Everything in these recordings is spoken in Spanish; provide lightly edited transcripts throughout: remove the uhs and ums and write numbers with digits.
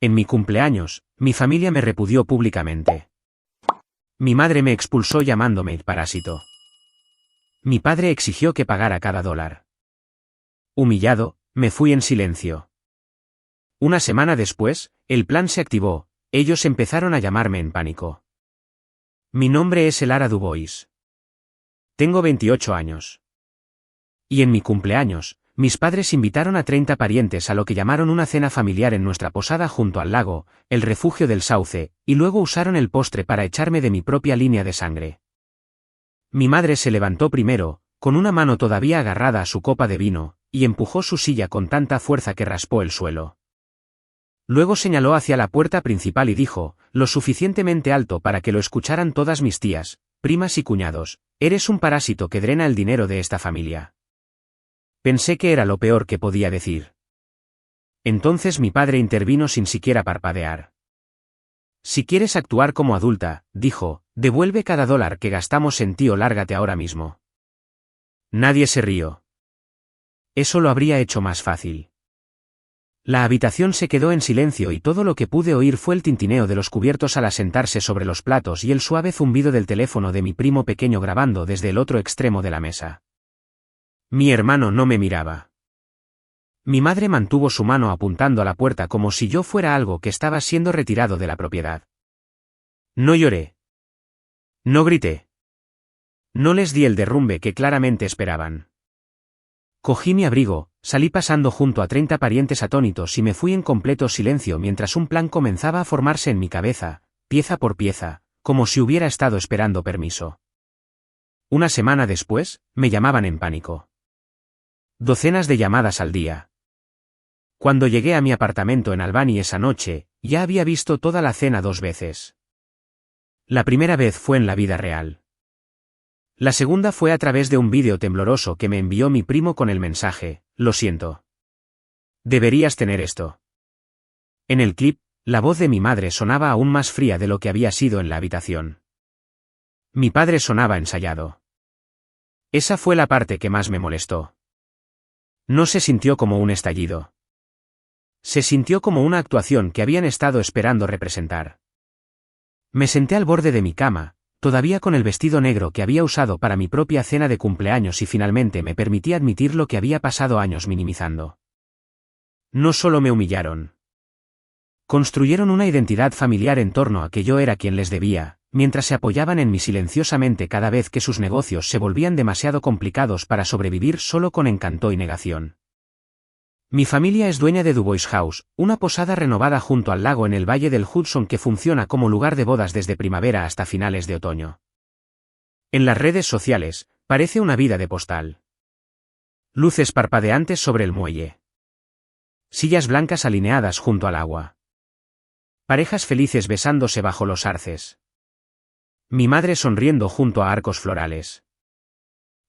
En mi cumpleaños, mi familia me repudió públicamente. Mi madre me expulsó llamándome parásito. Mi padre exigió que pagara cada dólar. Humillado, me fui en silencio. Una semana después, el plan se activó, ellos empezaron a llamarme en pánico. Mi nombre es Elara Dubois. Tengo 28 años. Y en mi cumpleaños, mis padres invitaron a 30 parientes a lo que llamaron una cena familiar en nuestra posada junto al lago, el refugio del Sauce, y luego usaron el postre para echarme de mi propia línea de sangre. Mi madre se levantó primero, con una mano todavía agarrada a su copa de vino, y empujó su silla con tanta fuerza que raspó el suelo. Luego señaló hacia la puerta principal y dijo, lo suficientemente alto para que lo escucharan todas mis tías, primas y cuñados, eres un parásito que drena el dinero de esta familia. Pensé que era lo peor que podía decir. Entonces mi padre intervino sin siquiera parpadear. Si quieres actuar como adulta, dijo, devuelve cada dólar que gastamos en ti o lárgate ahora mismo. Nadie se rió. Eso lo habría hecho más fácil. La habitación se quedó en silencio y todo lo que pude oír fue el tintineo de los cubiertos al asentarse sobre los platos y el suave zumbido del teléfono de mi primo pequeño grabando desde el otro extremo de la mesa. Mi hermano no me miraba. Mi madre mantuvo su mano apuntando a la puerta como si yo fuera algo que estaba siendo retirado de la propiedad. No lloré. No grité. No les di el derrumbe que claramente esperaban. Cogí mi abrigo, salí pasando junto a 30 parientes atónitos y me fui en completo silencio mientras un plan comenzaba a formarse en mi cabeza, pieza por pieza, como si hubiera estado esperando permiso. Una semana después, me llamaban en pánico. Docenas de llamadas al día. Cuando llegué a mi apartamento en Albany esa noche, ya había visto toda la cena 2 veces. La primera vez fue en la vida real. La segunda fue a través de un vídeo tembloroso que me envió mi primo con el mensaje, lo siento. Deberías tener esto. En el clip, la voz de mi madre sonaba aún más fría de lo que había sido en la habitación. Mi padre sonaba ensayado. Esa fue la parte que más me molestó. No se sintió como un estallido. Se sintió como una actuación que habían estado esperando representar. Me senté al borde de mi cama, todavía con el vestido negro que había usado para mi propia cena de cumpleaños y finalmente me permití admitir lo que había pasado años minimizando. No solo me humillaron. Construyeron una identidad familiar en torno a que yo era quien les debía, mientras se apoyaban en mí silenciosamente cada vez que sus negocios se volvían demasiado complicados para sobrevivir solo con encanto y negación. Mi familia es dueña de Dubois House, una posada renovada junto al lago en el valle del Hudson que funciona como lugar de bodas desde primavera hasta finales de otoño. En las redes sociales, parece una vida de postal. Luces parpadeantes sobre el muelle. Sillas blancas alineadas junto al agua. Parejas felices besándose bajo los arces. Mi madre sonriendo junto a arcos florales.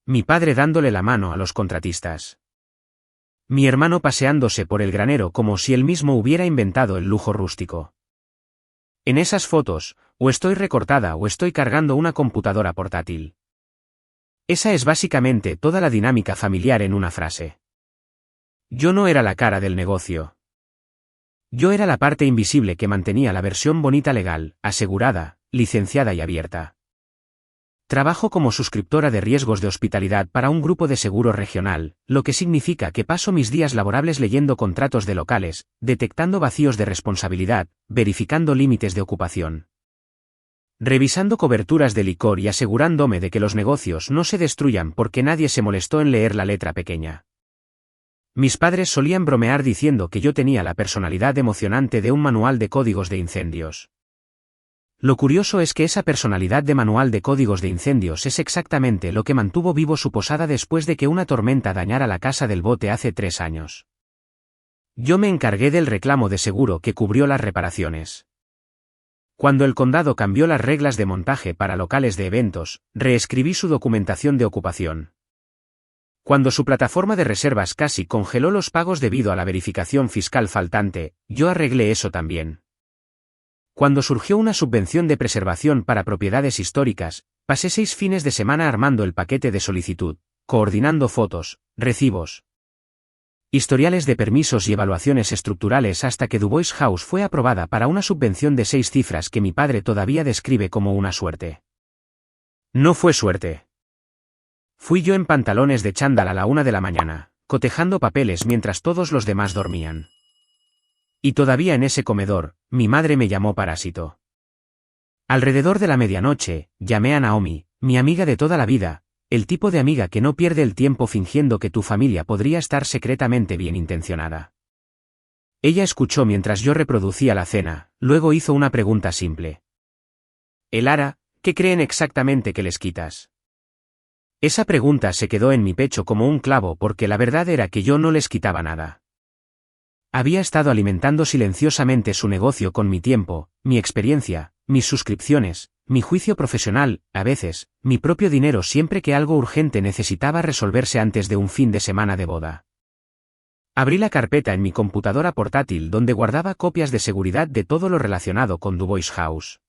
Mi padre dándole la mano a los contratistas. Mi hermano paseándose por el granero como si él mismo hubiera inventado el lujo rústico. En esas fotos, o estoy recortada o estoy cargando una computadora portátil. Esa es básicamente toda la dinámica familiar en una frase. Yo no era la cara del negocio. Yo era la parte invisible que mantenía la versión bonita legal, asegurada, licenciada y abierta. Trabajo como suscriptora de riesgos de hospitalidad para un grupo de seguro regional, lo que significa que paso mis días laborables leyendo contratos de locales, detectando vacíos de responsabilidad, verificando límites de ocupación. Revisando coberturas de licor y asegurándome de que los negocios no se destruyan porque nadie se molestó en leer la letra pequeña. Mis padres solían bromear diciendo que yo tenía la personalidad emocionante de un manual de códigos de incendios. Lo curioso es que esa personalidad de manual de códigos de incendios es exactamente lo que mantuvo vivo su posada después de que una tormenta dañara la casa del bote hace 3 años. Yo me encargué del reclamo de seguro que cubrió las reparaciones. Cuando el condado cambió las reglas de montaje para locales de eventos, reescribí su documentación de ocupación. Cuando su plataforma de reservas casi congeló los pagos debido a la verificación fiscal faltante, yo arreglé eso también. Cuando surgió una subvención de preservación para propiedades históricas, pasé 6 fines de semana armando el paquete de solicitud, coordinando fotos, recibos. Historiales de permisos y evaluaciones estructurales hasta que Dubois House fue aprobada para una subvención de 6 cifras que mi padre todavía describe como una suerte. No fue suerte. Fui yo en pantalones de chándal a la 1 de la mañana, cotejando papeles mientras todos los demás dormían. Y todavía en ese comedor, mi madre me llamó parásito. Alrededor de la medianoche, llamé a Naomi, mi amiga de toda la vida, el tipo de amiga que no pierde el tiempo fingiendo que tu familia podría estar secretamente bien intencionada. Ella escuchó mientras yo reproducía la cena, luego hizo una pregunta simple. Elara, ¿qué creen exactamente que les quitas? Esa pregunta se quedó en mi pecho como un clavo porque la verdad era que yo no les quitaba nada. Había estado alimentando silenciosamente su negocio con mi tiempo, mi experiencia, mis suscripciones, mi juicio profesional, a veces, mi propio dinero siempre que algo urgente necesitaba resolverse antes de un fin de semana de boda. Abrí la carpeta en mi computadora portátil donde guardaba copias de seguridad de todo lo relacionado con Dubois House.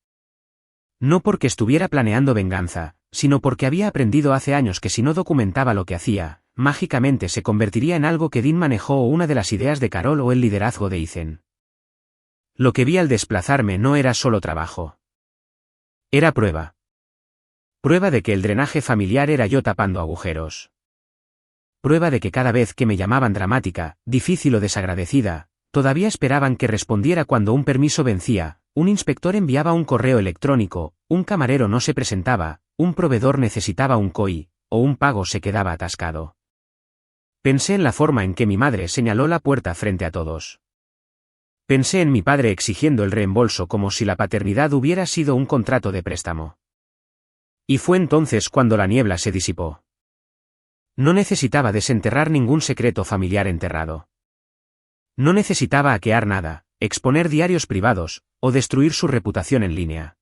No porque estuviera planeando venganza, sino porque había aprendido hace años que si no documentaba lo que hacía, mágicamente se convertiría en algo que Dean manejó o una de las ideas de Carol o el liderazgo de Ethan. Lo que vi al desplazarme no era solo trabajo. Era prueba. Prueba de que el drenaje familiar era yo tapando agujeros. Prueba de que cada vez que me llamaban dramática, difícil o desagradecida, todavía esperaban que respondiera cuando un permiso vencía, un inspector enviaba un correo electrónico, un camarero no se presentaba, un proveedor necesitaba un COI, o un pago se quedaba atascado. Pensé en la forma en que mi madre señaló la puerta frente a todos. Pensé en mi padre exigiendo el reembolso como si la paternidad hubiera sido un contrato de préstamo. Y fue entonces cuando la niebla se disipó. No necesitaba desenterrar ningún secreto familiar enterrado. No necesitaba hackear nada, exponer diarios privados, o destruir su reputación en línea.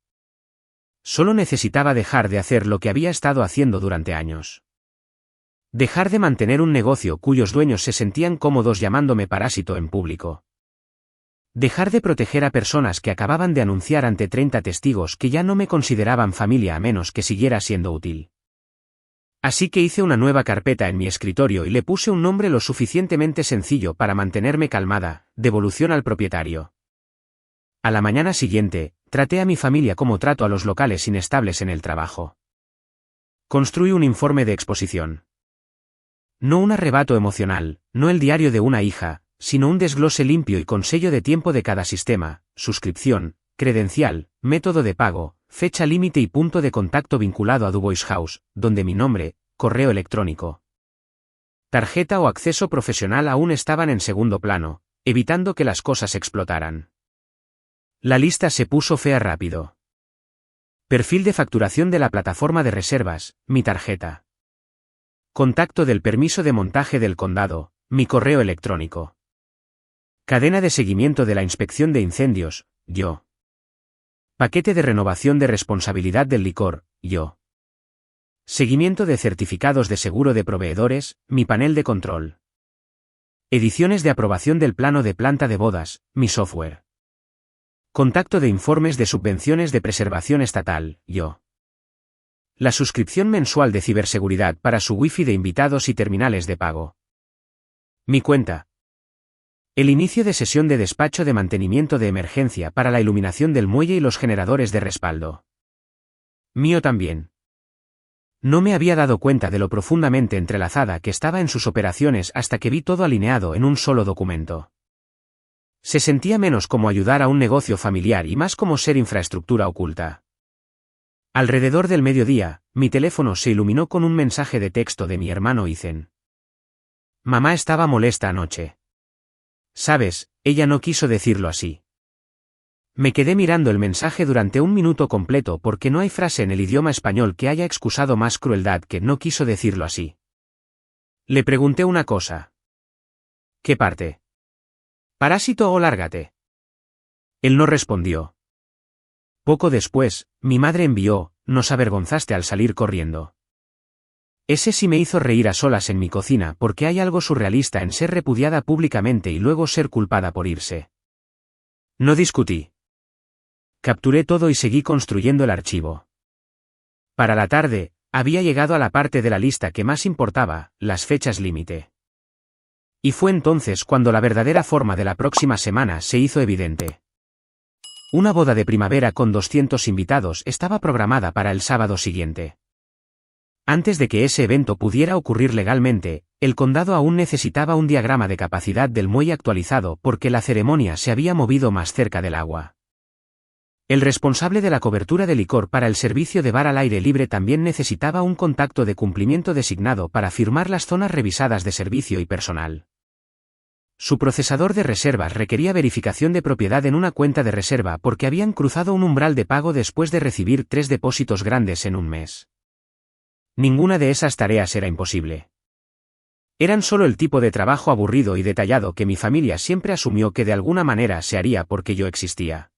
Solo necesitaba dejar de hacer lo que había estado haciendo durante años. Dejar de mantener un negocio cuyos dueños se sentían cómodos llamándome parásito en público. Dejar de proteger a personas que acababan de anunciar ante 30 testigos que ya no me consideraban familia a menos que siguiera siendo útil. Así que hice una nueva carpeta en mi escritorio y le puse un nombre lo suficientemente sencillo para mantenerme calmada: devolución al propietario. A la mañana siguiente, traté a mi familia como trato a los locales inestables en el trabajo. Construí un informe de exposición. No un arrebato emocional, no el diario de una hija, sino un desglose limpio y con sello de tiempo de cada sistema, suscripción, credencial, método de pago, fecha límite y punto de contacto vinculado a Dubois House, donde mi nombre, correo electrónico, tarjeta o acceso profesional aún estaban en segundo plano, evitando que las cosas explotaran. La lista se puso fea rápido. Perfil de facturación de la plataforma de reservas, mi tarjeta. Contacto del permiso de montaje del condado, mi correo electrónico. Cadena de seguimiento de la inspección de incendios, yo. Paquete de renovación de responsabilidad del licor, yo. Seguimiento de certificados de seguro de proveedores, mi panel de control. Ediciones de aprobación del plano de planta de bodas, mi software. Contacto de informes de subvenciones de preservación estatal, yo. La suscripción mensual de ciberseguridad para su wifi de invitados y terminales de pago. Mi cuenta. El inicio de sesión de despacho de mantenimiento de emergencia para la iluminación del muelle y los generadores de respaldo. Mío también. No me había dado cuenta de lo profundamente entrelazada que estaba en sus operaciones hasta que vi todo alineado en un solo documento. Se sentía menos como ayudar a un negocio familiar y más como ser infraestructura oculta. Alrededor del mediodía, mi teléfono se iluminó con un mensaje de texto de mi hermano Ethan. Mamá estaba molesta anoche. Sabes, ella no quiso decirlo así. Me quedé mirando el mensaje durante un minuto completo porque no hay frase en el idioma español que haya excusado más crueldad que no quiso decirlo así. Le pregunté una cosa. ¿Qué parte? ¿Parásito o lárgate? Él no respondió. Poco después, mi madre envió: nos avergonzaste al salir corriendo. Ese sí me hizo reír a solas en mi cocina porque hay algo surrealista en ser repudiada públicamente y luego ser culpada por irse. No discutí. Capturé todo y seguí construyendo el archivo. Para la tarde, había llegado a la parte de la lista que más importaba, las fechas límite. Y fue entonces cuando la verdadera forma de la próxima semana se hizo evidente. Una boda de primavera con 200 invitados estaba programada para el sábado siguiente. Antes de que ese evento pudiera ocurrir legalmente, el condado aún necesitaba un diagrama de capacidad del muelle actualizado porque la ceremonia se había movido más cerca del agua. El responsable de la cobertura de licor para el servicio de bar al aire libre también necesitaba un contacto de cumplimiento designado para firmar las zonas revisadas de servicio y personal. Su procesador de reservas requería verificación de propiedad en una cuenta de reserva porque habían cruzado un umbral de pago después de recibir 3 depósitos grandes en un mes. Ninguna de esas tareas era imposible. Eran solo el tipo de trabajo aburrido y detallado que mi familia siempre asumió que de alguna manera se haría porque yo existía.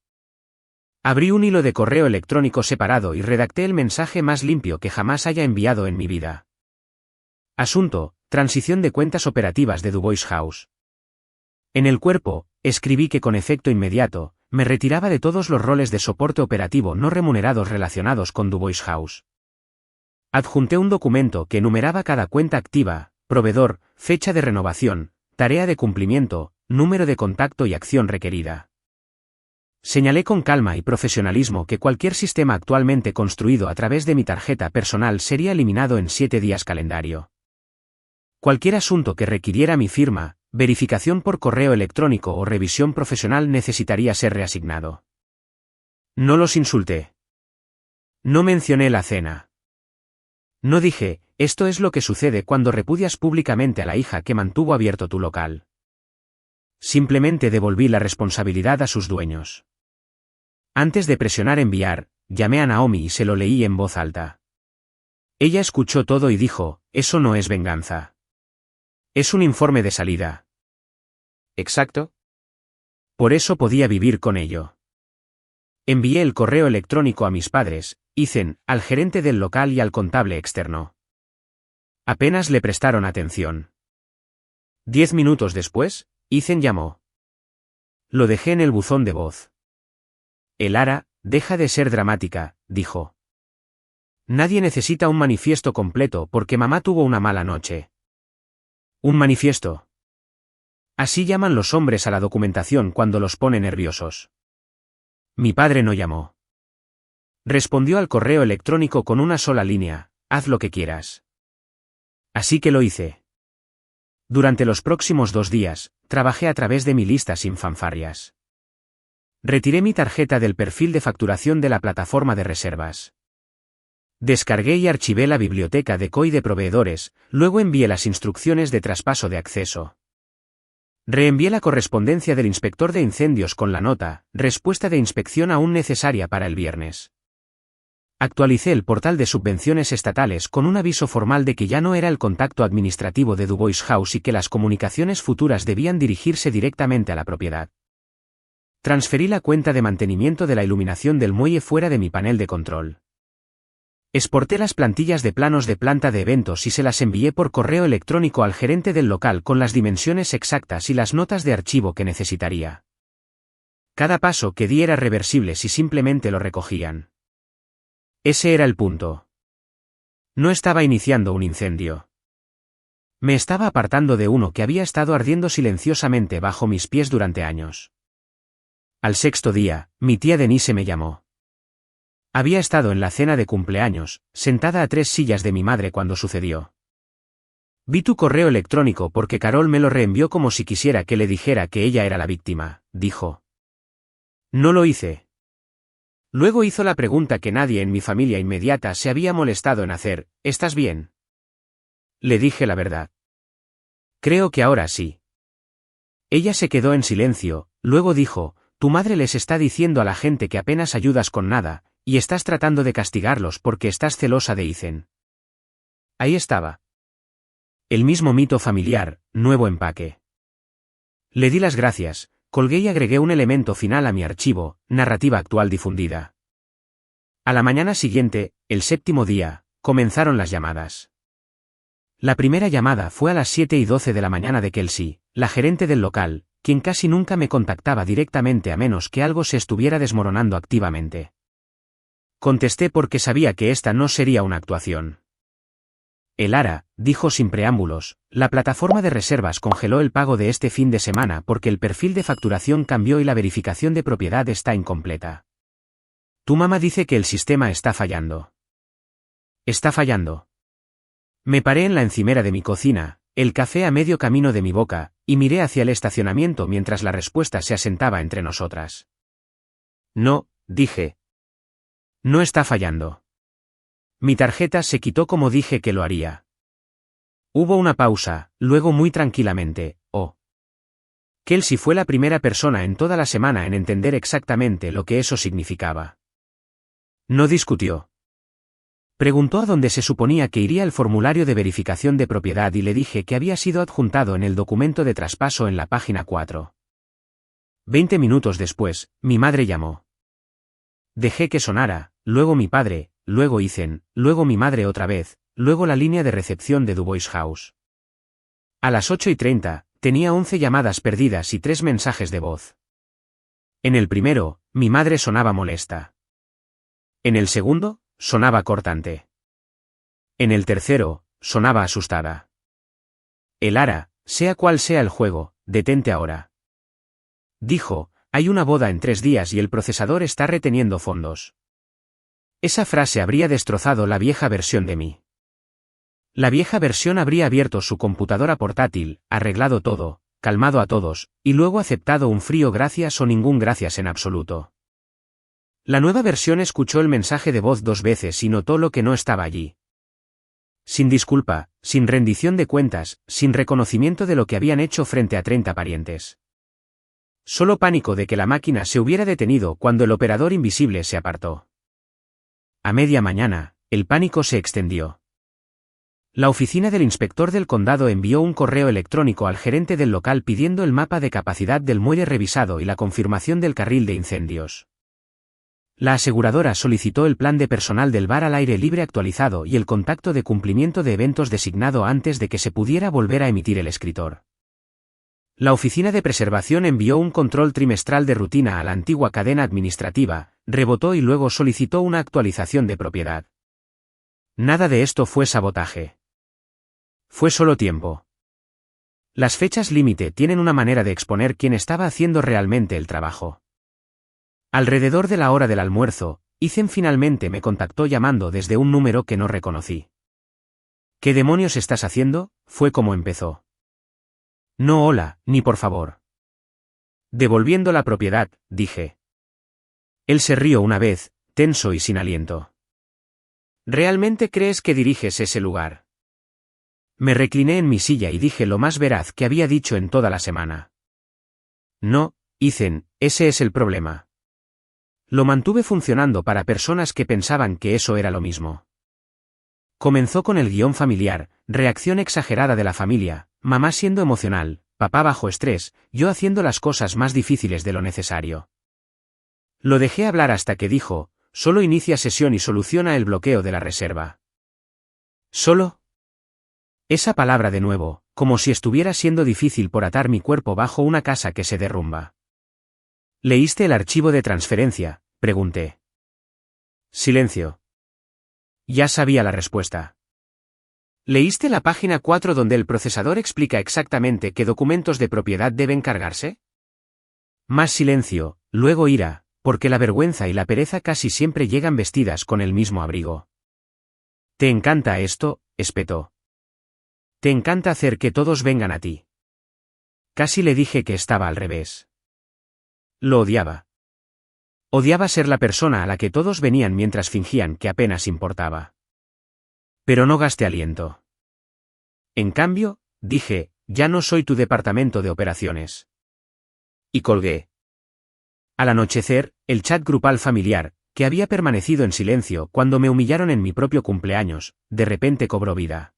Abrí un hilo de correo electrónico separado y redacté el mensaje más limpio que jamás haya enviado en mi vida. Asunto: transición de cuentas operativas de Dubois House. En el cuerpo, escribí que con efecto inmediato, me retiraba de todos los roles de soporte operativo no remunerados relacionados con Dubois House. Adjunté un documento que enumeraba cada cuenta activa, proveedor, fecha de renovación, tarea de cumplimiento, número de contacto y acción requerida. Señalé con calma y profesionalismo que cualquier sistema actualmente construido a través de mi tarjeta personal sería eliminado en 7 días calendario. Cualquier asunto que requiriera mi firma, verificación por correo electrónico o revisión profesional necesitaría ser reasignado. No los insulté. No mencioné la cena. No dije: esto es lo que sucede cuando repudias públicamente a la hija que mantuvo abierto tu local. Simplemente devolví la responsabilidad a sus dueños. Antes de presionar enviar, llamé a Naomi y se lo leí en voz alta. Ella escuchó todo y dijo: eso no es venganza. Es un informe de salida. ¿Exacto? Por eso podía vivir con ello. Envié el correo electrónico a mis padres, Ethan, al gerente del local y al contable externo. Apenas le prestaron atención. 10 minutos después, Ethan llamó. Lo dejé en el buzón de voz. Elara, deja de ser dramática, dijo. Nadie necesita un manifiesto completo porque mamá tuvo una mala noche. ¿Un manifiesto? Así llaman los hombres a la documentación cuando los pone nerviosos. Mi padre no llamó. Respondió al correo electrónico con una sola línea: haz lo que quieras. Así que lo hice. Durante los próximos 2 días, trabajé a través de mi lista sin fanfarrias. Retiré mi tarjeta del perfil de facturación de la plataforma de reservas. Descargué y archivé la biblioteca de COI de proveedores, luego envié las instrucciones de traspaso de acceso. Reenvié la correspondencia del inspector de incendios con la nota: respuesta de inspección aún necesaria para el viernes. Actualicé el portal de subvenciones estatales con un aviso formal de que ya no era el contacto administrativo de Dubois House y que las comunicaciones futuras debían dirigirse directamente a la propiedad. Transferí la cuenta de mantenimiento de la iluminación del muelle fuera de mi panel de control. Exporté las plantillas de planos de planta de eventos y se las envié por correo electrónico al gerente del local con las dimensiones exactas y las notas de archivo que necesitaría. Cada paso que di era reversible si simplemente lo recogían. Ese era el punto. No estaba iniciando un incendio. Me estaba apartando de uno que había estado ardiendo silenciosamente bajo mis pies durante años. Al 6.º día, mi tía Denise me llamó. Había estado en la cena de cumpleaños, sentada a 3 sillas de mi madre cuando sucedió. Vi tu correo electrónico porque Carol me lo reenvió como si quisiera que le dijera que ella era la víctima, dijo. No lo hice. Luego hizo la pregunta que nadie en mi familia inmediata se había molestado en hacer: ¿estás bien? Le dije la verdad. Creo que ahora sí. Ella se quedó en silencio, luego dijo: tu madre les está diciendo a la gente que apenas ayudas con nada, y estás tratando de castigarlos porque estás celosa de Ethan. Ahí estaba. El mismo mito familiar, nuevo empaque. Le di las gracias, colgué y agregué un elemento final a mi archivo: narrativa actual difundida. A la mañana siguiente, el 7.º día, comenzaron las llamadas. La primera llamada fue a las 7:12 de la mañana de Kelsey, la gerente del local, quien casi nunca me contactaba directamente a menos que algo se estuviera desmoronando activamente. Contesté porque sabía que esta no sería una actuación. El ARA, dijo sin preámbulos, la plataforma de reservas congeló el pago de este fin de semana porque el perfil de facturación cambió y la verificación de propiedad está incompleta. Tu mamá dice que el sistema está fallando. Está fallando. Me paré en la encimera de mi cocina, el café a medio camino de mi boca, y miré hacia el estacionamiento mientras la respuesta se asentaba entre nosotras. No, dije. No está fallando. Mi tarjeta se quitó como dije que lo haría. Hubo una pausa, luego muy tranquilamente, oh. Kelsey fue la primera persona en toda la semana en entender exactamente lo que eso significaba. No discutió. Preguntó a dónde se suponía que iría el formulario de verificación de propiedad y le dije que había sido adjuntado en el documento de traspaso en la página 4. 20 minutos después, mi madre llamó. Dejé que sonara, luego mi padre, luego Ethan, luego mi madre otra vez, luego la línea de recepción de Dubois House. A las 8:30, tenía 11 llamadas perdidas y 3 mensajes de voz. En el primero, mi madre sonaba molesta. En el segundo, sonaba cortante. En el tercero, sonaba asustada. El ARA, sea cual sea el juego, detente ahora. Dijo, hay una boda en 3 días y el procesador está reteniendo fondos. Esa frase habría destrozado la vieja versión de mí. La vieja versión habría abierto su computadora portátil, arreglado todo, calmado a todos, y luego aceptado un frío gracias o ningún gracias en absoluto. La nueva versión escuchó el mensaje de voz 2 veces y notó lo que no estaba allí. Sin disculpa, sin rendición de cuentas, sin reconocimiento de lo que habían hecho frente a 30 parientes. Solo pánico de que la máquina se hubiera detenido cuando el operador invisible se apartó. A media mañana, el pánico se extendió. La oficina del inspector del condado envió un correo electrónico al gerente del local pidiendo el mapa de capacidad del muelle revisado y la confirmación del carril de incendios. La aseguradora solicitó el plan de personal del bar al aire libre actualizado y el contacto de cumplimiento de eventos designado antes de que se pudiera volver a emitir el escritor. La oficina de preservación envió un control trimestral de rutina a la antigua cadena administrativa, rebotó y luego solicitó una actualización de propiedad. Nada de esto fue sabotaje. Fue solo tiempo. Las fechas límite tienen una manera de exponer quién estaba haciendo realmente el trabajo. Alrededor de la hora del almuerzo, Ethan finalmente me contactó llamando desde un número que no reconocí. ¿Qué demonios estás haciendo? Fue como empezó. No hola, ni por favor. Devolviendo la propiedad, dije. Él se rió una vez, tenso y sin aliento. ¿Realmente crees que diriges ese lugar? Me recliné en mi silla y dije lo más veraz que había dicho en toda la semana. No, Ethan, ese es el problema. Lo mantuve funcionando para personas que pensaban que eso era lo mismo. Comenzó con el guión familiar, reacción exagerada de la familia, mamá siendo emocional, papá bajo estrés, yo haciendo las cosas más difíciles de lo necesario. Lo dejé hablar hasta que dijo, solo inicia sesión y soluciona el bloqueo de la reserva. ¿Solo? Esa palabra de nuevo, como si estuviera siendo difícil por atar mi cuerpo bajo una casa que se derrumba. ¿Leíste el archivo de transferencia?, pregunté. Silencio. Ya sabía la respuesta. ¿Leíste la página 4 donde el procesador explica exactamente qué documentos de propiedad deben cargarse? Más silencio, luego ira, porque la vergüenza y la pereza casi siempre llegan vestidas con el mismo abrigo. ¿Te encanta esto?, espetó. ¿Te encanta hacer que todos vengan a ti? Casi le dije que estaba al revés. Lo odiaba. Odiaba ser la persona a la que todos venían mientras fingían que apenas importaba. Pero no gasté aliento. En cambio, dije, ya no soy tu departamento de operaciones. Y colgué. Al anochecer, el chat grupal familiar, que había permanecido en silencio cuando me humillaron en mi propio cumpleaños, de repente cobró vida.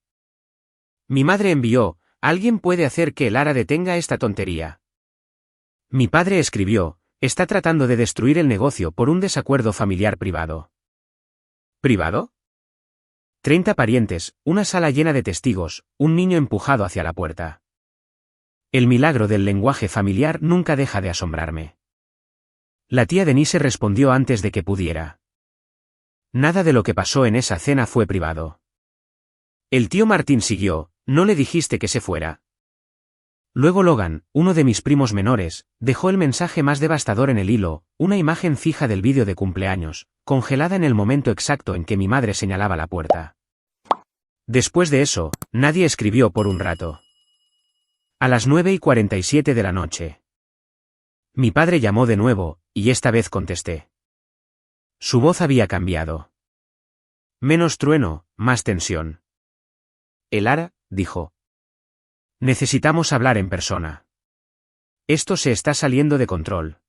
Mi madre envió, ¿alguien puede hacer que el ARA detenga esta tontería? Mi padre escribió, está tratando de destruir el negocio por un desacuerdo familiar privado. ¿Privado? 30 parientes, una sala llena de testigos, un niño empujado hacia la puerta. El milagro del lenguaje familiar nunca deja de asombrarme. La tía Denise respondió antes de que pudiera. Nada de lo que pasó en esa cena fue privado. El tío Martín siguió, ¿no le dijiste que se fuera? Luego Logan, uno de mis primos menores, dejó el mensaje más devastador en el hilo, una imagen fija del vídeo de cumpleaños, congelada en el momento exacto en que mi madre señalaba la puerta. Después de eso, nadie escribió por un rato. A las 9:47 de la noche. Mi padre llamó de nuevo, y esta vez contesté. Su voz había cambiado. Menos trueno, más tensión. Lara, dijo. Necesitamos hablar en persona. Esto se está saliendo de control.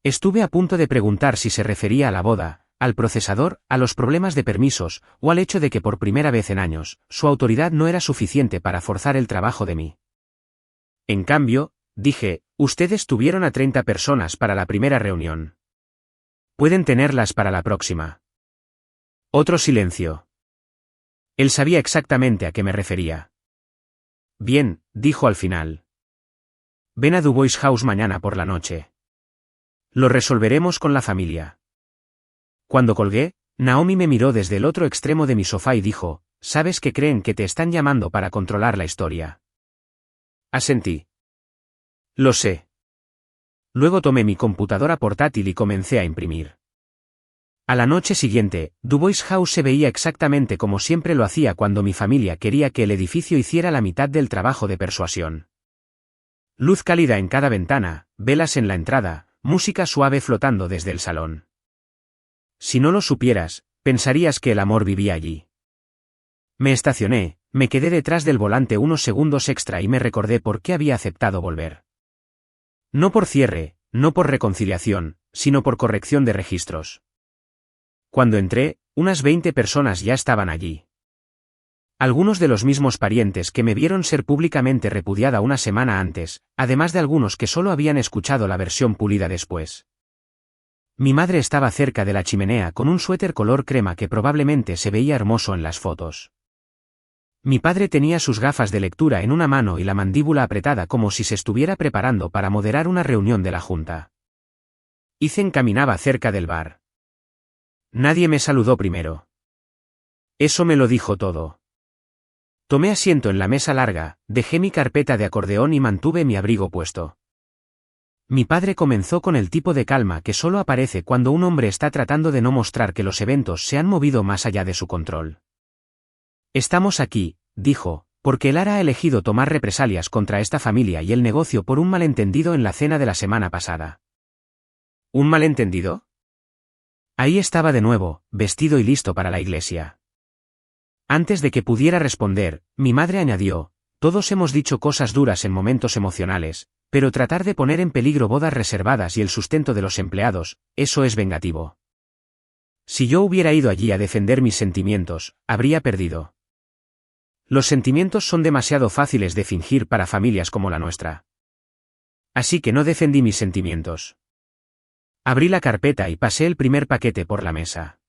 Estuve a punto de preguntar si se refería a la boda, al procesador, a los problemas de permisos, o al hecho de que por primera vez en años, su autoridad no era suficiente para forzar el trabajo de mí. En cambio, dije, ustedes tuvieron a 30 personas para la primera reunión. Pueden tenerlas para la próxima. Otro silencio. Él sabía exactamente a qué me refería. Bien, dijo al final. Ven a Dubois House mañana por la noche. Lo resolveremos con la familia. Cuando colgué, Naomi me miró desde el otro extremo de mi sofá y dijo, ¿sabes que creen que te están llamando para controlar la historia? Asentí. Lo sé. Luego tomé mi computadora portátil y comencé a imprimir. A la noche siguiente, Dubois House se veía exactamente como siempre lo hacía cuando mi familia quería que el edificio hiciera la mitad del trabajo de persuasión. Luz cálida en cada ventana, velas en la entrada, música suave flotando desde el salón. Si no lo supieras, pensarías que el amor vivía allí. Me estacioné, me quedé detrás del volante unos segundos extra y me recordé por qué había aceptado volver. No por cierre, no por reconciliación, sino por corrección de registros. Cuando entré, unas 20 personas ya estaban allí. Algunos de los mismos parientes que me vieron ser públicamente repudiada una semana antes, además de algunos que solo habían escuchado la versión pulida después. Mi madre estaba cerca de la chimenea con un suéter color crema que probablemente se veía hermoso en las fotos. Mi padre tenía sus gafas de lectura en una mano y la mandíbula apretada como si se estuviera preparando para moderar una reunión de la junta. Ethan caminaba cerca del bar. Nadie me saludó primero. Eso me lo dijo todo. Tomé asiento en la mesa larga, dejé mi carpeta de acordeón y mantuve mi abrigo puesto. Mi padre comenzó con el tipo de calma que solo aparece cuando un hombre está tratando de no mostrar que los eventos se han movido más allá de su control. Estamos aquí, dijo, porque Lara ha elegido tomar represalias contra esta familia y el negocio por un malentendido en la cena de la semana pasada. ¿Un malentendido? Ahí estaba de nuevo, vestido y listo para la iglesia. Antes de que pudiera responder, mi madre añadió, todos hemos dicho cosas duras en momentos emocionales, pero tratar de poner en peligro bodas reservadas y el sustento de los empleados, eso es vengativo. Si yo hubiera ido allí a defender mis sentimientos, habría perdido. Los sentimientos son demasiado fáciles de fingir para familias como la nuestra. Así que no defendí mis sentimientos. Abrí la carpeta y pasé el primer paquete por la mesa.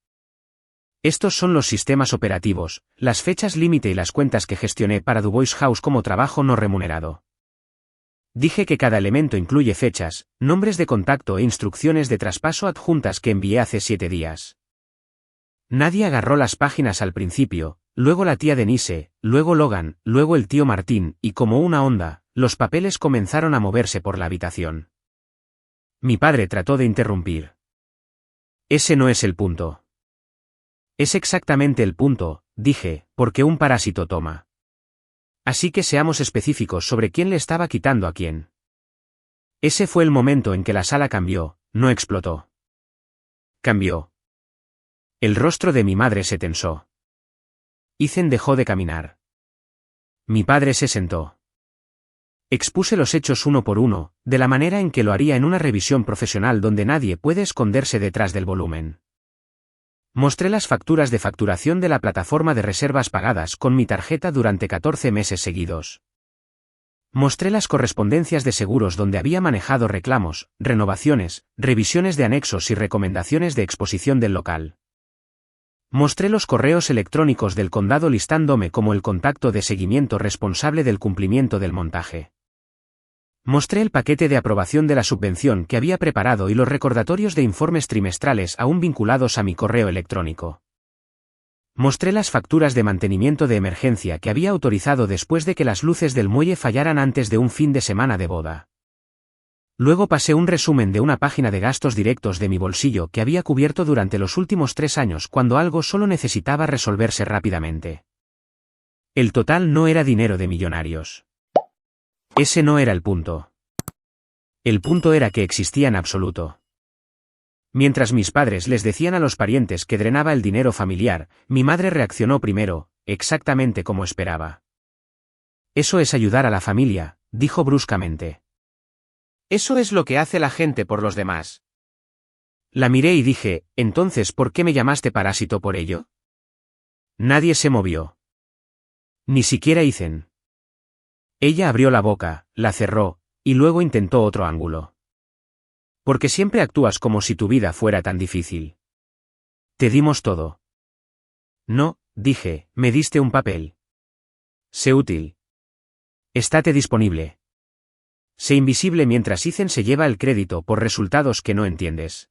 Estos son los sistemas operativos, las fechas límite y las cuentas que gestioné para Dubois House como trabajo no remunerado. Dije que cada elemento incluye fechas, nombres de contacto e instrucciones de traspaso adjuntas que envié hace 7 días. Nadie agarró las páginas al principio, luego la tía Denise, luego Logan, luego el tío Martín, y como una onda, los papeles comenzaron a moverse por la habitación. Mi padre trató de interrumpir. Ese no es el punto. Es exactamente el punto, dije, porque un parásito toma. Así que seamos específicos sobre quién le estaba quitando a quién. Ese fue el momento en que la sala cambió, no explotó. Cambió. El rostro de mi madre se tensó. Ethan dejó de caminar. Mi padre se sentó. Expuse los hechos uno por uno, de la manera en que lo haría en una revisión profesional donde nadie puede esconderse detrás del volumen. Mostré las facturas de facturación de la plataforma de reservas pagadas con mi tarjeta durante 14 meses seguidos. Mostré las correspondencias de seguros donde había manejado reclamos, renovaciones, revisiones de anexos y recomendaciones de exposición del local. Mostré los correos electrónicos del condado listándome como el contacto de seguimiento responsable del cumplimiento del montaje. Mostré el paquete de aprobación de la subvención que había preparado y los recordatorios de informes trimestrales aún vinculados a mi correo electrónico. Mostré las facturas de mantenimiento de emergencia que había autorizado después de que las luces del muelle fallaran antes de un fin de semana de boda. Luego pasé un resumen de una página de gastos directos de mi bolsillo que había cubierto durante los últimos 3 años cuando algo solo necesitaba resolverse rápidamente. El total no era dinero de millonarios. Ese no era el punto. El punto era que existía en absoluto. Mientras mis padres les decían a los parientes que drenaba el dinero familiar, mi madre reaccionó primero, exactamente como esperaba. Eso es ayudar a la familia, dijo bruscamente. Eso es lo que hace la gente por los demás. La miré y dije, entonces, ¿por qué me llamaste parásito por ello? Nadie se movió. Ni siquiera Ethan. Ella abrió la boca, la cerró, y luego intentó otro ángulo. Porque siempre actúas como si tu vida fuera tan difícil. Te dimos todo. No, dije, me diste un papel. Sé útil. Estate disponible. Sé invisible mientras Ethan se lleva el crédito por resultados que no entiendes.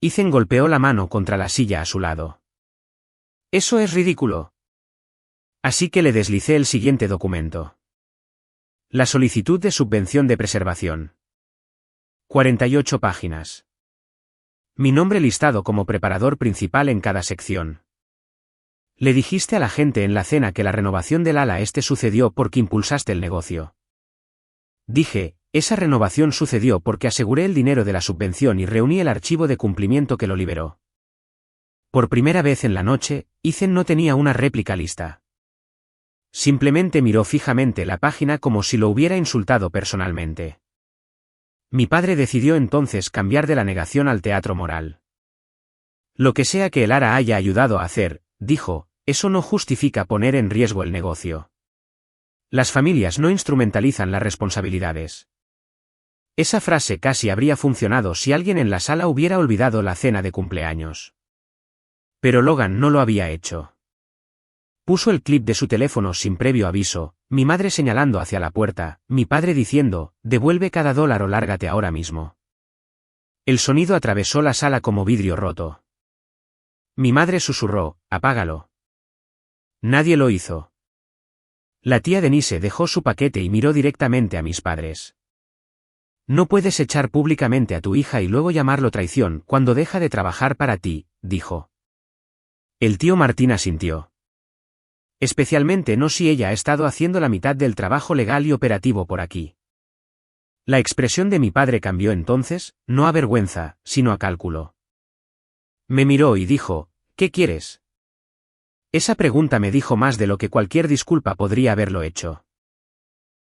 Ethan golpeó la mano contra la silla a su lado. Eso es ridículo. Así que le deslicé el siguiente documento. La solicitud de subvención de preservación. 48 páginas. Mi nombre listado como preparador principal en cada sección. Le dijiste a la gente en la cena que la renovación del ala este sucedió porque impulsaste el negocio. Dije, esa renovación sucedió porque aseguré el dinero de la subvención y reuní el archivo de cumplimiento que lo liberó. Por primera vez en la noche, Ethan no tenía una réplica lista. Simplemente miró fijamente la página como si lo hubiera insultado personalmente. Mi padre decidió entonces cambiar de la negación al teatro moral. Lo que sea que el ARA haya ayudado a hacer, dijo, eso no justifica poner en riesgo el negocio. Las familias no instrumentalizan las responsabilidades. Esa frase casi habría funcionado si alguien en la sala hubiera olvidado la cena de cumpleaños. Pero Logan no lo había hecho. Puso el clip de su teléfono sin previo aviso, mi madre señalando hacia la puerta, mi padre diciendo, devuelve cada dólar o lárgate ahora mismo. El sonido atravesó la sala como vidrio roto. Mi madre susurró, apágalo. Nadie lo hizo. La tía Denise dejó su paquete y miró directamente a mis padres. No puedes echar públicamente a tu hija y luego llamarlo traición cuando deja de trabajar para ti, dijo. El tío Martín asintió. Especialmente no si ella ha estado haciendo la mitad del trabajo legal y operativo por aquí. La expresión de mi padre cambió entonces, no a vergüenza, sino a cálculo. Me miró y dijo, ¿qué quieres? Esa pregunta me dijo más de lo que cualquier disculpa podría haberlo hecho.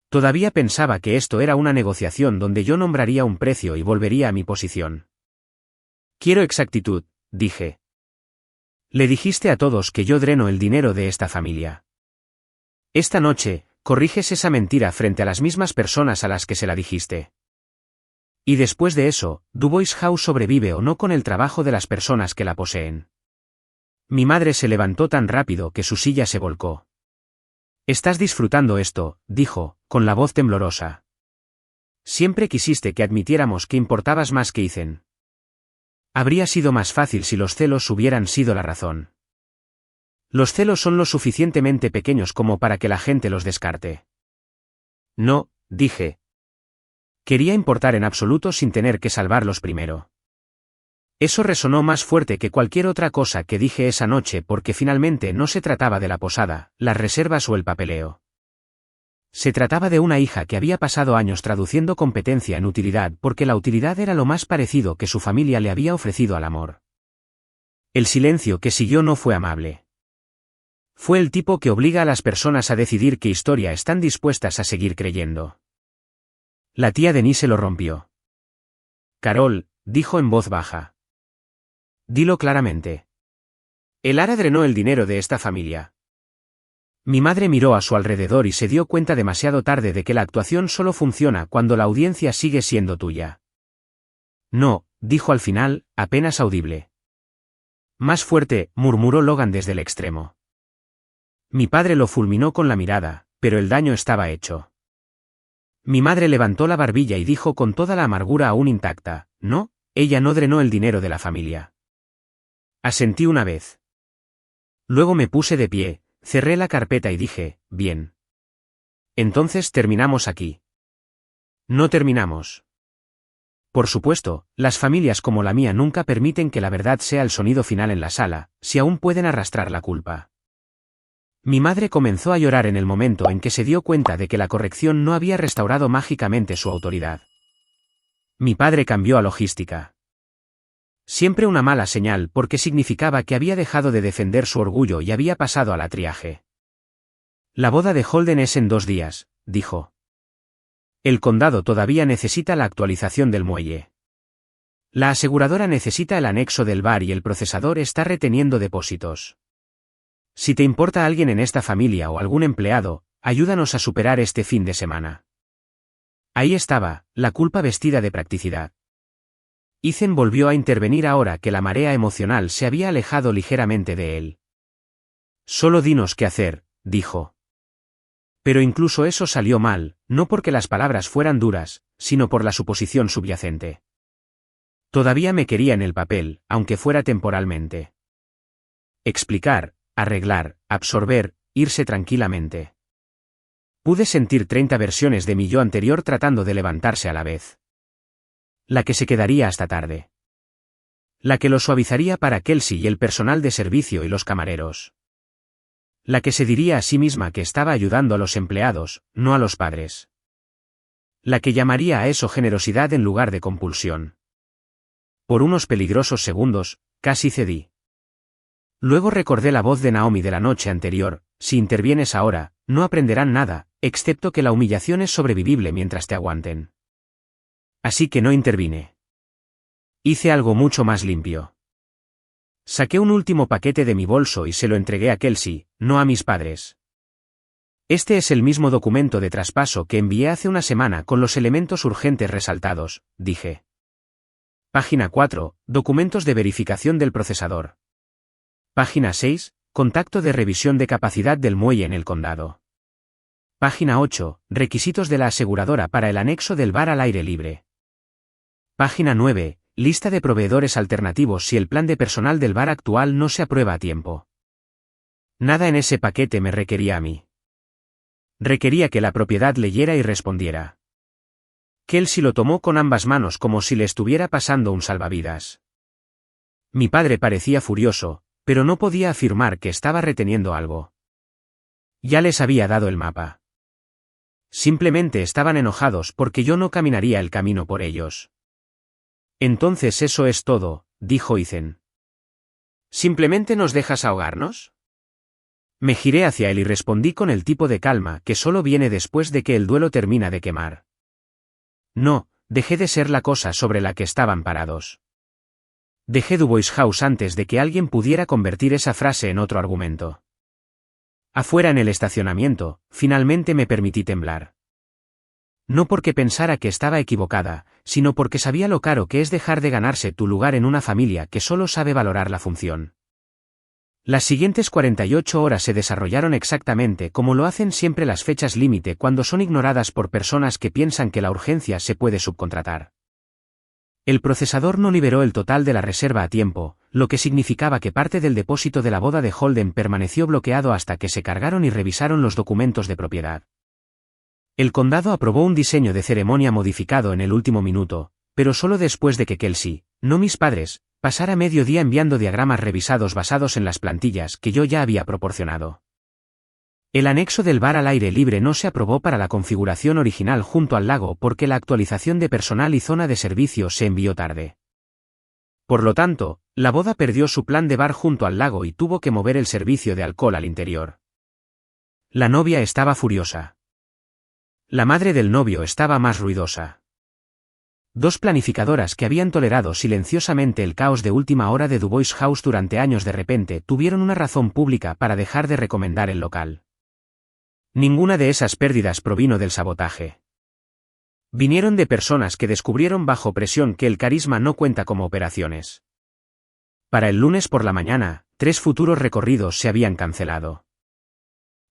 Todavía pensaba que esto era una negociación donde yo nombraría un precio y volvería a mi posición. Quiero exactitud, dije. Le dijiste a todos que yo dreno el dinero de esta familia. Esta noche, corriges esa mentira frente a las mismas personas a las que se la dijiste. Y después de eso, Dubois House sobrevive o no con el trabajo de las personas que la poseen. Mi madre se levantó tan rápido que su silla se volcó. Estás disfrutando esto, dijo, con la voz temblorosa. Siempre quisiste que admitiéramos que importabas más que Ethan. Habría sido más fácil si los celos hubieran sido la razón. Los celos son lo suficientemente pequeños como para que la gente los descarte. No, dije. Quería importar en absoluto sin tener que salvarlos primero. Eso resonó más fuerte que cualquier otra cosa que dije esa noche porque finalmente no se trataba de la posada, las reservas o el papeleo. Se trataba de una hija que había pasado años traduciendo competencia en utilidad porque la utilidad era lo más parecido que su familia le había ofrecido al amor. El silencio que siguió no fue amable. Fue el tipo que obliga a las personas a decidir qué historia están dispuestas a seguir creyendo. La tía Denise lo rompió. Carol, dijo en voz baja. Dilo claramente. El ARA drenó el dinero de esta familia. Mi madre miró a su alrededor y se dio cuenta demasiado tarde de que la actuación solo funciona cuando la audiencia sigue siendo tuya. No, dijo al final, apenas audible. Más fuerte, murmuró Logan desde el extremo. Mi padre lo fulminó con la mirada, pero el daño estaba hecho. Mi madre levantó la barbilla y dijo con toda la amargura aún intacta, no, ella no drenó el dinero de la familia. Asentí una vez. Luego me puse de pie, cerré la carpeta y dije, bien. Entonces terminamos aquí. No terminamos. Por supuesto, las familias como la mía nunca permiten que la verdad sea el sonido final en la sala, si aún pueden arrastrar la culpa. Mi madre comenzó a llorar en el momento en que se dio cuenta de que la corrección no había restaurado mágicamente su autoridad. Mi padre cambió a logística. Siempre una mala señal porque significaba que había dejado de defender su orgullo y había pasado a la triaje. La boda de Holden es en 2 días, dijo. El condado todavía necesita la actualización del muelle. La aseguradora necesita el anexo del bar y el procesador está reteniendo depósitos. Si te importa alguien en esta familia o algún empleado, ayúdanos a superar este fin de semana. Ahí estaba, la culpa vestida de practicidad. Ethan volvió a intervenir ahora que la marea emocional se había alejado ligeramente de él. Solo dinos qué hacer, dijo. Pero incluso eso salió mal, no porque las palabras fueran duras, sino por la suposición subyacente. Todavía me quería en el papel, aunque fuera temporalmente. Explicar, arreglar, absorber, irse tranquilamente. Pude sentir 30 versiones de mi yo anterior tratando de levantarse a la vez. La que se quedaría hasta tarde. La que lo suavizaría para Kelsey y el personal de servicio y los camareros. La que se diría a sí misma que estaba ayudando a los empleados, no a los padres. La que llamaría a eso generosidad en lugar de compulsión. Por unos peligrosos segundos, casi cedí. Luego recordé la voz de Naomi de la noche anterior: si intervienes ahora, no aprenderán nada, excepto que la humillación es sobrevivible mientras te aguanten. Así que no intervine. Hice algo mucho más limpio. Saqué un último paquete de mi bolso y se lo entregué a Kelsey, no a mis padres. Este es el mismo documento de traspaso que envié hace una semana con los elementos urgentes resaltados, dije. Página 4, documentos de verificación del procesador. Página 6, contacto de revisión de capacidad del muelle en el condado. Página 8, requisitos de la aseguradora para el anexo del bar al aire libre. Página 9, lista de proveedores alternativos si el plan de personal del bar actual no se aprueba a tiempo. Nada en ese paquete me requería a mí. Requería que la propiedad leyera y respondiera. Kelsey lo tomó con ambas manos como si le estuviera pasando un salvavidas. Mi padre parecía furioso, pero no podía afirmar que estaba reteniendo algo. Ya les había dado el mapa. Simplemente estaban enojados porque yo no caminaría el camino por ellos. Entonces eso es todo, dijo Ethan. ¿Simplemente nos dejas ahogarnos? Me giré hacia él y respondí con el tipo de calma que solo viene después de que el duelo termina de quemar. No, dejé de ser la cosa sobre la que estaban parados. Dejé Dubois House antes de que alguien pudiera convertir esa frase en otro argumento. Afuera en el estacionamiento, finalmente me permití temblar. No porque pensara que estaba equivocada, sino porque sabía lo caro que es dejar de ganarse tu lugar en una familia que solo sabe valorar la función. Las siguientes 48 horas se desarrollaron exactamente como lo hacen siempre las fechas límite cuando son ignoradas por personas que piensan que la urgencia se puede subcontratar. El procesador no liberó el total de la reserva a tiempo, lo que significaba que parte del depósito de la boda de Holden permaneció bloqueado hasta que se cargaron y revisaron los documentos de propiedad. El condado aprobó un diseño de ceremonia modificado en el último minuto, pero solo después de que Kelsey, no mis padres, pasara medio día enviando diagramas revisados basados en las plantillas que yo ya había proporcionado. El anexo del bar al aire libre no se aprobó para la configuración original junto al lago porque la actualización de personal y zona de servicio se envió tarde. Por lo tanto, la boda perdió su plan de bar junto al lago y tuvo que mover el servicio de alcohol al interior. La novia estaba furiosa. La madre del novio estaba más ruidosa. Dos planificadoras que habían tolerado silenciosamente el caos de última hora de Dubois House durante años de repente tuvieron una razón pública para dejar de recomendar el local. Ninguna de esas pérdidas provino del sabotaje. Vinieron de personas que descubrieron bajo presión que el carisma no cuenta como operaciones. Para el lunes por la mañana, 3 futuros recorridos se habían cancelado.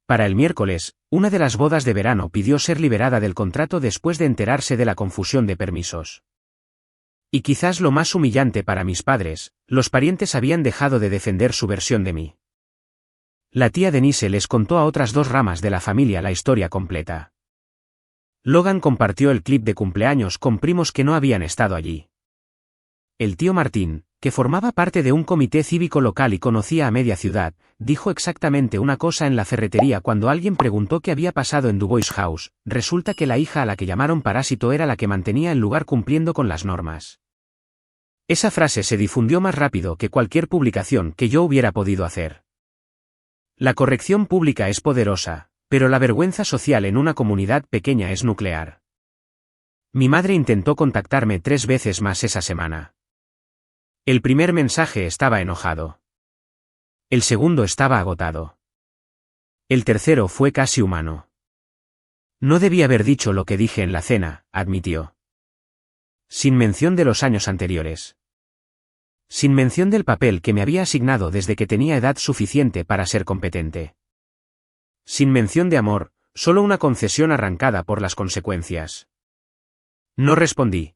Para el miércoles, una de las bodas de verano pidió ser liberada del contrato después de enterarse de la confusión de permisos. Y quizás lo más humillante para mis padres, los parientes habían dejado de defender su versión de mí. La tía Denise les contó a otras dos ramas de la familia la historia completa. Logan compartió el clip de cumpleaños con primos que no habían estado allí. El tío Martín, que formaba parte de un comité cívico local y conocía a media ciudad, dijo exactamente una cosa en la ferretería cuando alguien preguntó qué había pasado en Dubois House. Resulta que la hija a la que llamaron parásito era la que mantenía el lugar cumpliendo con las normas. Esa frase se difundió más rápido que cualquier publicación que yo hubiera podido hacer. La corrección pública es poderosa, pero la vergüenza social en una comunidad pequeña es nuclear. Mi madre intentó contactarme 3 veces más esa semana. El primer mensaje estaba enojado. El segundo estaba agotado. El tercero fue casi humano. No debí haber dicho lo que dije en la cena, admitió. Sin mención de los años anteriores. Sin mención del papel que me había asignado desde que tenía edad suficiente para ser competente. Sin mención de amor, solo una concesión arrancada por las consecuencias. No respondí.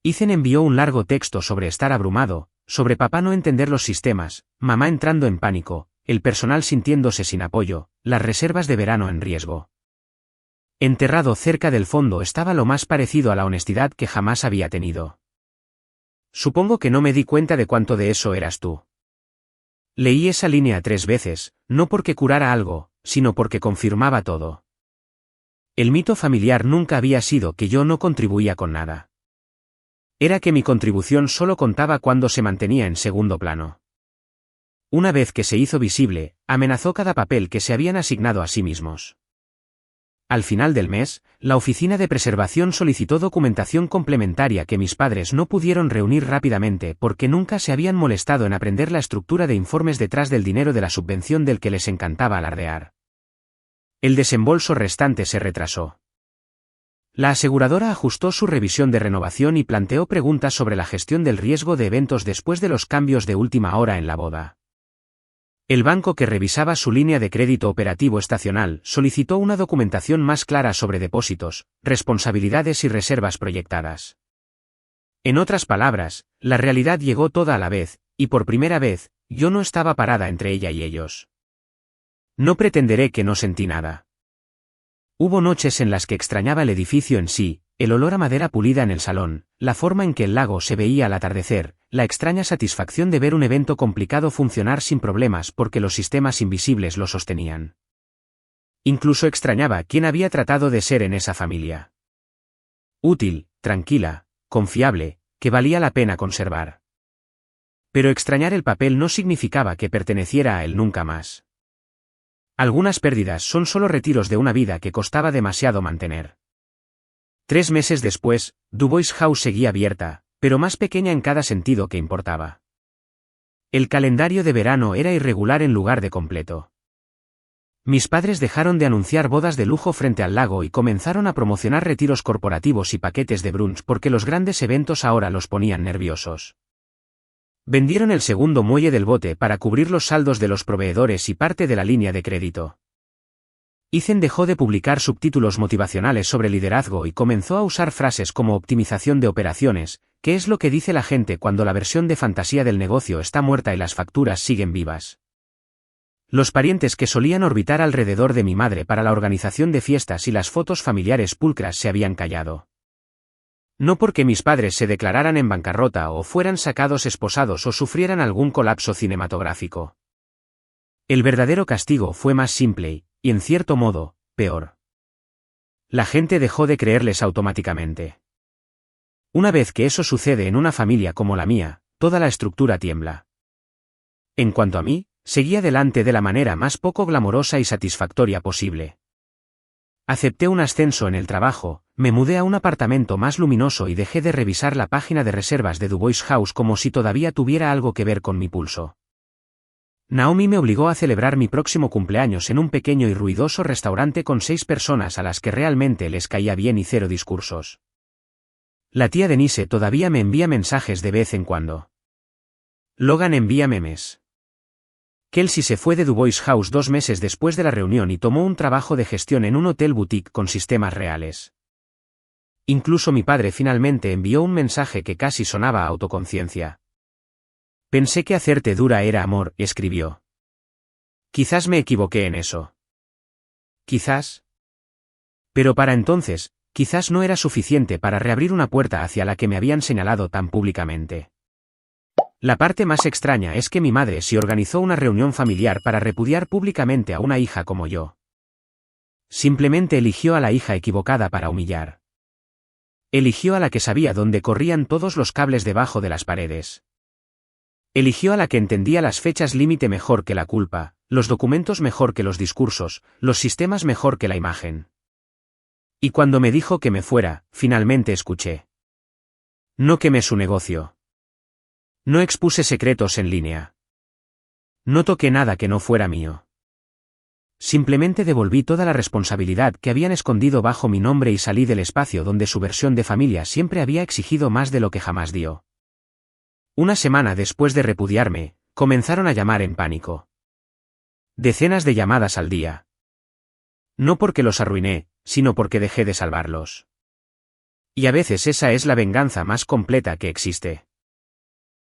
Ethan envió un largo texto sobre estar abrumado, sobre papá no entender los sistemas, mamá entrando en pánico, el personal sintiéndose sin apoyo, las reservas de verano en riesgo. Enterrado cerca del fondo estaba lo más parecido a la honestidad que jamás había tenido. Supongo que no me di cuenta de cuánto de eso eras tú. Leí esa línea 3 veces, no porque curara algo, sino porque confirmaba todo. El mito familiar nunca había sido que yo no contribuía con nada. Era que mi contribución solo contaba cuando se mantenía en segundo plano. Una vez que se hizo visible, amenazó cada papel que se habían asignado a sí mismos. Al final del mes, la Oficina de Preservación solicitó documentación complementaria que mis padres no pudieron reunir rápidamente porque nunca se habían molestado en aprender la estructura de informes detrás del dinero de la subvención del que les encantaba alardear. El desembolso restante se retrasó. La aseguradora ajustó su revisión de renovación y planteó preguntas sobre la gestión del riesgo de eventos después de los cambios de última hora en la boda. El banco que revisaba su línea de crédito operativo estacional solicitó una documentación más clara sobre depósitos, responsabilidades y reservas proyectadas. En otras palabras, la realidad llegó toda a la vez, y por primera vez, yo no estaba parada entre ella y ellos. No pretenderé que no sentí nada. Hubo noches en las que extrañaba el edificio en sí, el olor a madera pulida en el salón, la forma en que el lago se veía al atardecer, la extraña satisfacción de ver un evento complicado funcionar sin problemas porque los sistemas invisibles lo sostenían. Incluso extrañaba quién había tratado de ser en esa familia. Útil, tranquila, confiable, que valía la pena conservar. Pero extrañar el papel no significaba que perteneciera a él nunca más. Algunas pérdidas son solo retiros de una vida que costaba demasiado mantener. 3 meses después, Dubois House seguía abierta, pero más pequeña en cada sentido que importaba. El calendario de verano era irregular en lugar de completo. Mis padres dejaron de anunciar bodas de lujo frente al lago y comenzaron a promocionar retiros corporativos y paquetes de brunch porque los grandes eventos ahora los ponían nerviosos. Vendieron el segundo muelle del bote para cubrir los saldos de los proveedores y parte de la línea de crédito. Ethan dejó de publicar subtítulos motivacionales sobre liderazgo y comenzó a usar frases como optimización de operaciones, que es lo que dice la gente cuando la versión de fantasía del negocio está muerta y las facturas siguen vivas. Los parientes que solían orbitar alrededor de mi madre para la organización de fiestas y las fotos familiares pulcras se habían callado. No porque mis padres se declararan en bancarrota o fueran sacados esposados o sufrieran algún colapso cinematográfico. El verdadero castigo fue más simple y, en cierto modo, peor. La gente dejó de creerles automáticamente. Una vez que eso sucede en una familia como la mía, toda la estructura tiembla. En cuanto a mí, seguí adelante de la manera más poco glamorosa y satisfactoria posible. Acepté un ascenso en el trabajo, me mudé a un apartamento más luminoso y dejé de revisar la página de reservas de Dubois House como si todavía tuviera algo que ver con mi pulso. Naomi me obligó a celebrar mi próximo cumpleaños en un pequeño y ruidoso restaurante con 6 personas a las que realmente les caía bien y 0 discursos. La tía Denise todavía me envía mensajes de vez en cuando. Logan envía memes. Kelsey se fue de Dubois House 2 meses después de la reunión y tomó un trabajo de gestión en un hotel boutique con sistemas reales. Incluso mi padre finalmente envió un mensaje que casi sonaba a autoconciencia. Pensé que hacerte dura era amor, escribió. Quizás me equivoqué en eso. Quizás. Pero para entonces, quizás no era suficiente para reabrir una puerta hacia la que me habían señalado tan públicamente. La parte más extraña es que mi madre sí organizó una reunión familiar para repudiar públicamente a una hija como yo. Simplemente eligió a la hija equivocada para humillar. Eligió a la que sabía dónde corrían todos los cables debajo de las paredes. Eligió a la que entendía las fechas límite mejor que la culpa, los documentos mejor que los discursos, los sistemas mejor que la imagen. Y cuando me dijo que me fuera, finalmente escuché. No quemé su negocio. No expuse secretos en línea. No toqué nada que no fuera mío. Simplemente devolví toda la responsabilidad que habían escondido bajo mi nombre y salí del espacio donde su versión de familia siempre había exigido más de lo que jamás dio. Una semana después de repudiarme, comenzaron a llamar en pánico. Decenas de llamadas al día. No porque los arruiné, sino porque dejé de salvarlos. Y a veces esa es la venganza más completa que existe.